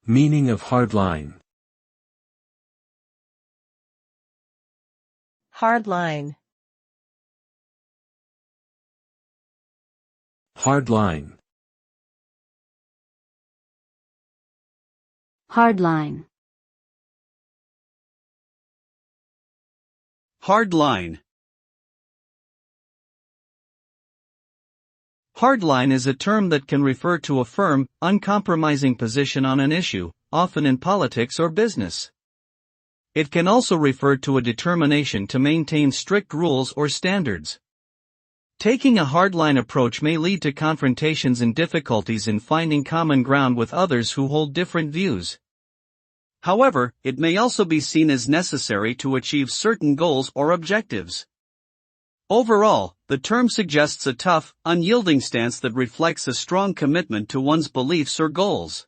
Meaning of hardline. Hardline. Hardline. Hardline. Hardline. Hardline is a term that can refer to a firm, uncompromising position on an issue, often in politics or business. It can also refer to a determination to maintain strict rules or standards. Taking a hardline approach may lead to confrontations and difficulties in finding common ground with others who hold different views. However, it may also be seen as necessary to achieve certain goals or objectives. Overall, the term suggests a tough, unyielding stance that reflects a strong commitment to one's beliefs or goals.